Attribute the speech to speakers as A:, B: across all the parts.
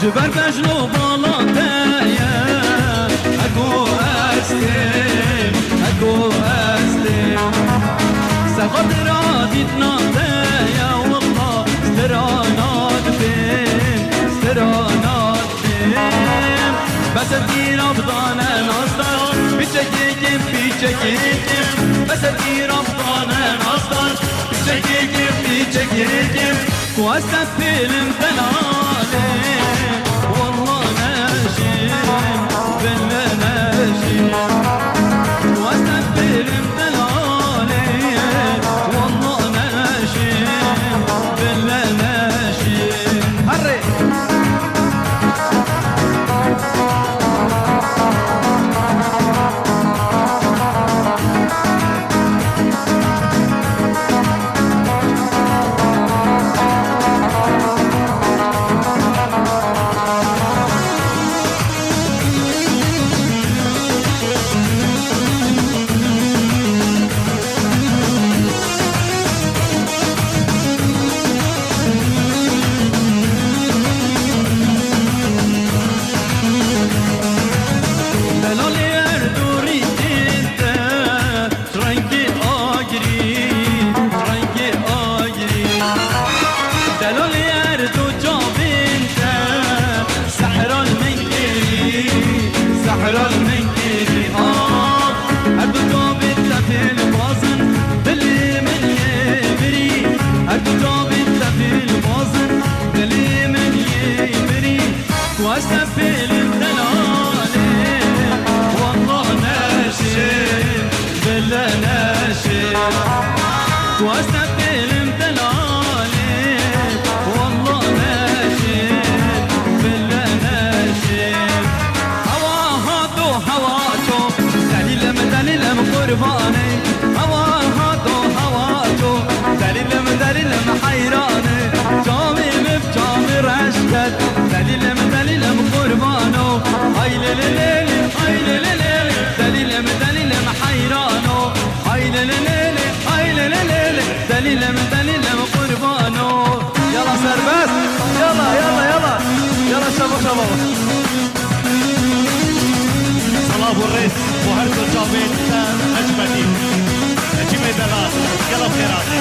A: جبر بجلو بالاتايا اكو استم اكو استم سقدرات تنادايا والله استرانات بين استرانات بين بس الدين افضانا نصدر بشكيكم بشكيكم بس الدين افضانا نصدر بشكيكم بشكيكم واستفيل دلالي والله ناشم بالله ناشم واستفيل دلالي والله ناشم بالله ناشم هري واستفيل الدلالي والله ناشم بالله ناشم واستفيل الدلالي والله ناشم بالله ناشم هوا هاتو هواتو دليلم دليلم قرباني هوا هاتو هواتو دليلم حيراني جامي بجامي رشكت دليلم قربانو هاي ليلي هاي ليلي دليلم حيرانو هاي ليلي هاي ليلي دليلم قربانو يلا سربس يلا يلا يلا يلا شباب شباب
B: صلاح الرئيس وهركو جابين أجمدين نجيب دلال يلا بخيراتي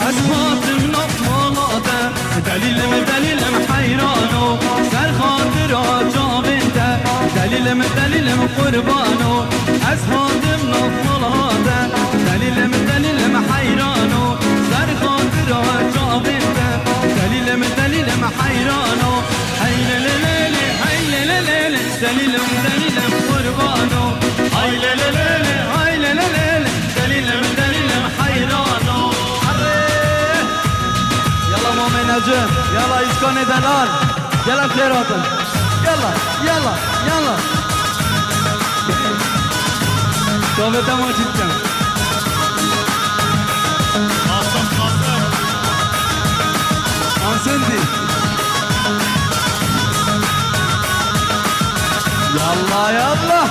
A: أسفات من أطلالاته دليلم حيرانو سر خاطر جابنته دليلم قربانو أسفات من أطلالاته دليلم حيرانو سر خاطر جابنته دليلم حيرانو هاي ليلي هاي ليلي دليلم قربانو هاي ليلي هاي ليلي دليلم حيرانو يلا مؤمن نجم يلا اسكان دلال يلا خيراتن يلا يلا يلا توبه تمام جدا
B: قاسم قاسم
A: انسندي يلا يلا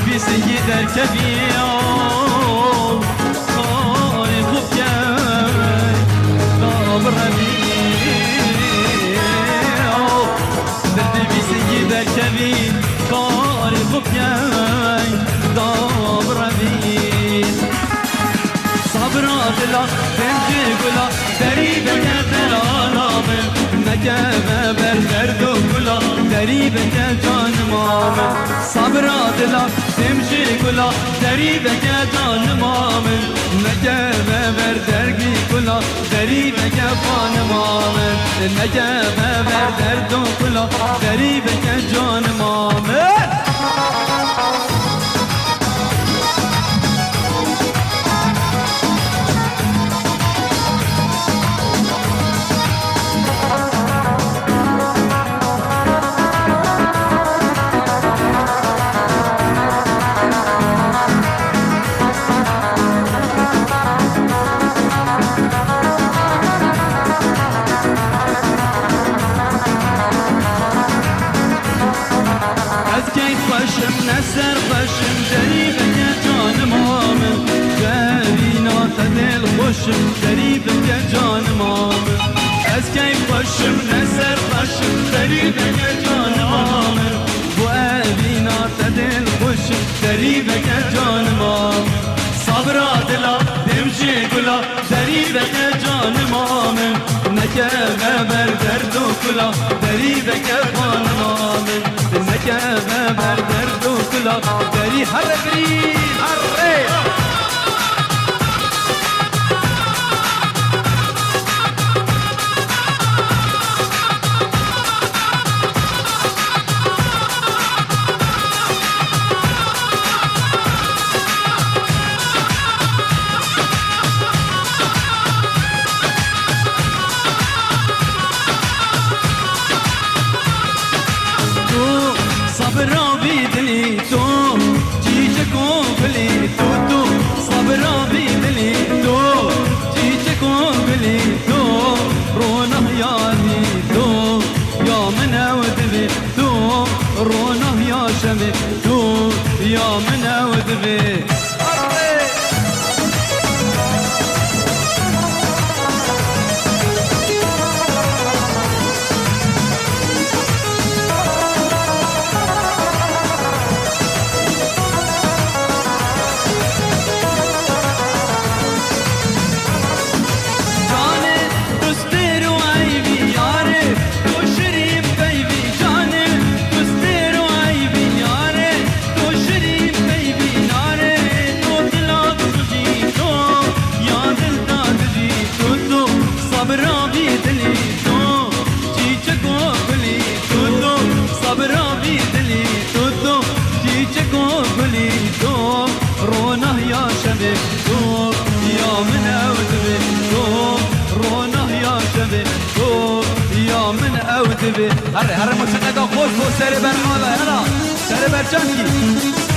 A: في سيد الكبير خالق بجاي طاب الربيع في سيد الكبير خالق بجاي طاب الربيع صبرات لا تمشي قلا دريبك ترانامن نجابة بردرد قلا دريبك جان مامن صبرات لا تمشي قلا دريبك جان مامن نجابة بردرد قلا دريبك جان مامن نجابة بردرد قلا دريبك جان مامن غریبك جانمام از کی باشم نسر باشم غریبك جانمام بو ابینا تدل خوشم غریبك جانمام صبرا دلا دمجی گلا غریبك جانمام نکه بر درد و کلا غریبك جانمام نکه بر درد و کلا غری هر بری هر صبرا بیدلی تو چیچه کن بلی تو صبرا بیدلی تو چیچه کن بلی تو رونه یادی تو یا من اودبی تو رونه یا شمی تو یا من اودبی هر موسیقی دا خوش خوش سر بر مالا هلا سر بر چندی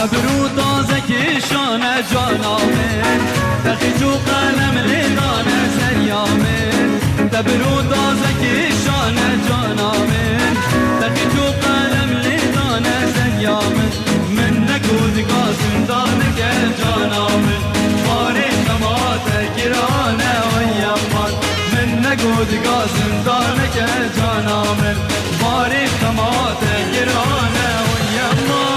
A: برو تازه کشانه جانامه تخیجو قلم لیدانه سریامه برو تازه کشانه جانامه تخیجو قلم لیدانه سریامه من نگود گازم دانه که جانامه باره تمات گرانه و یمان من نگود گازم دانه که جانامه باره تمات گرانه و یمان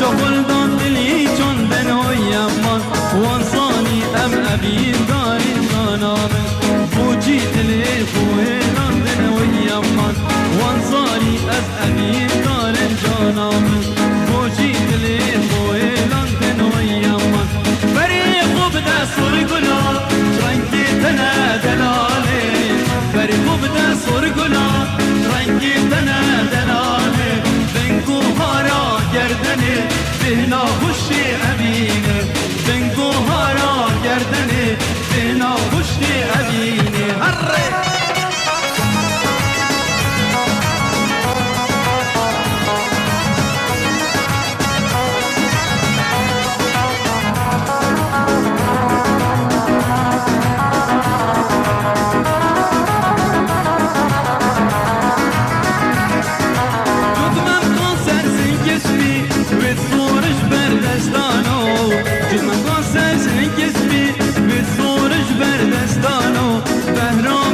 A: شغل داخلی چون بنوی امان وانسانی ام ابین داری جانامه بوچی دلی خوی لندن وی امان وانسانی از ابین داری جانامه بوچی دلی خوی لندن وی امان بری خوب دستور گلا رنگی تنه دلاله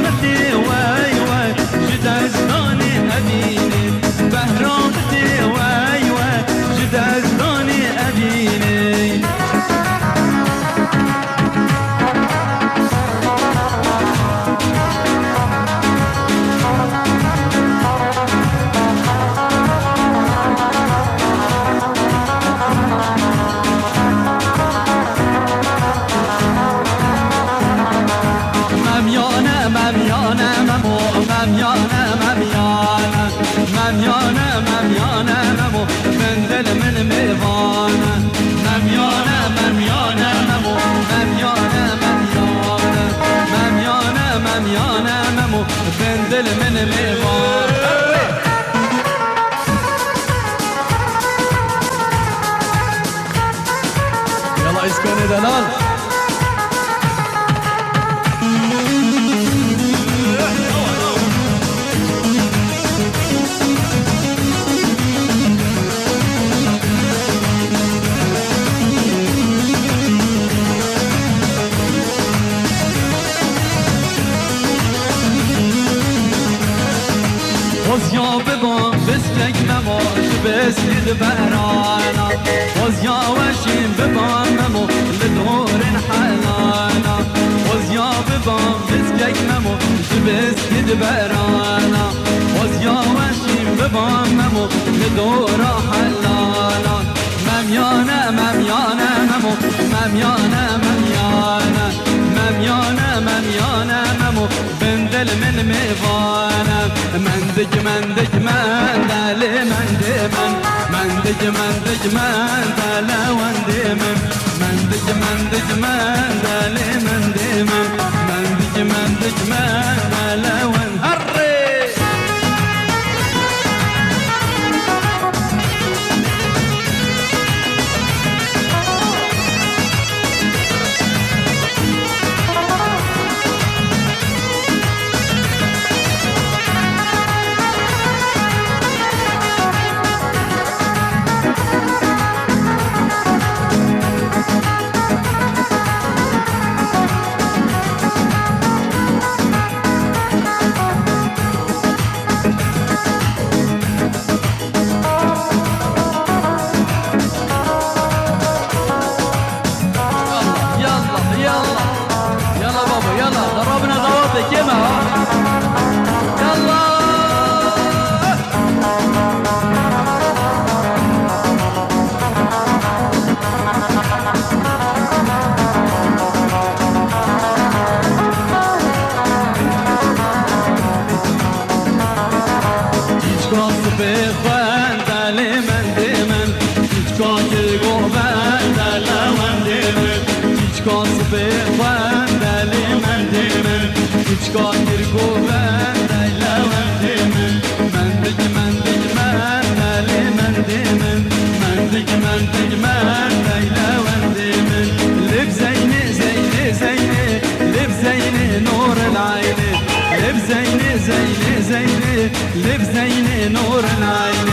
A: بهرامتي واي واي جدازداني أبيني بهرامتي واي واي جدازداني أبيني مميانة ممو بندل من ميفانة مميانة ممو مميانة ممو بندل من ميفانة يلا اسكني دلال وزيا ببان بسلك مماش بسلد برانا وزيا وشين ببان ممو لدور حلانا وزيا ببان بسلك مماش بسلد برانا وزيا وشين ببان ممو لدور حلانا مميانة ممو مميانة ممو بندل من ميفانا مندج مندج مندل مندمن مندج مندج مندل وندمن مندج مندج مندل مندمن مندج مندج مندل وندهري Çıkartır kuvvet eylevendimin Mendik mendik mendeli mendimin Mendik mendik mend eylevendimin Lib zeyni zeyni zeyni Lib zeyni nur el-ayni Lib zeyni zeyni zeyni Lib zeyni nur el-ayni